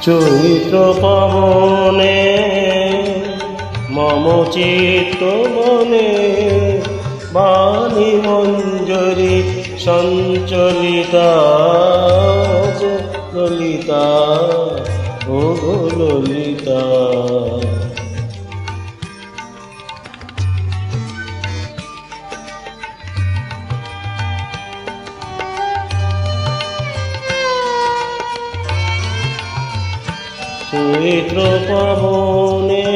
চৈত্র পাবনে মম চিত্ত মনে বাণী মঞ্জরি সঞ্চলিতা ললিতা ও ললিতা। চৈত্র পাবনে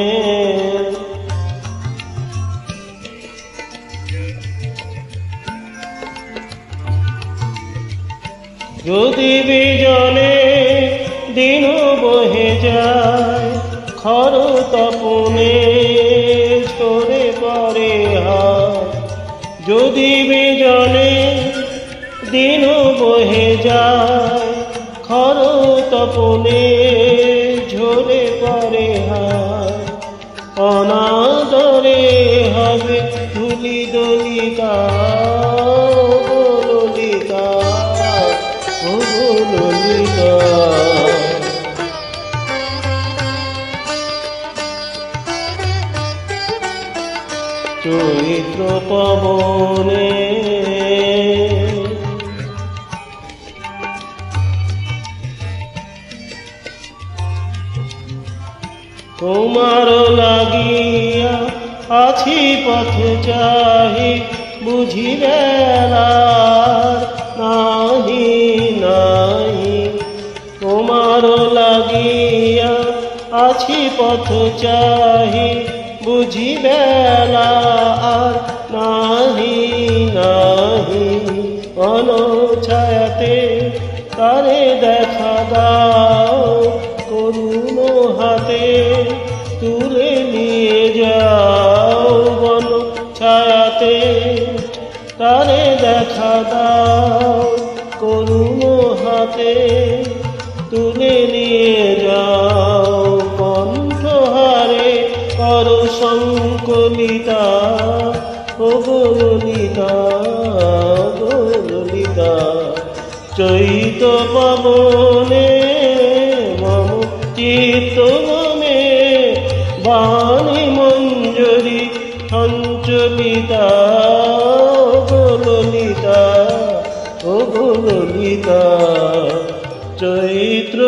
যদি বিজনে দিন বহে যায় খর তপনে ঝরে পরে হায়। যদি বিজনে দিন বহে যায় খর তপনে ঝরে পরে হায়। অনাদরে হবে ধুলি দলিতা ললিতা ও ললিতা। চৈত্র পাবনে তোমার লাগিয়া আছি পথ চাহি বুঝি বেলার নাহি নাহি। তোমার লাগিয়া আছি পথ চাহি বুঝি বেলা আর নাহি নাহি। অনছায়াতে তারে দেখা দাও করুণ হাতে তুলে নিয়ে যাও। বন ছায়াতে তারে দেখা দাও করুণ হাতে তুলে নিয়ে যাও। কণ্ঠহারে কর সংকলিতা ও ললিতা ললিতা। চৈত্র পাবনে মম চিত্ত মনে বাণী মঞ্জরি সঞ্চলিতা ললিতা ও ললিতা। চৈত্র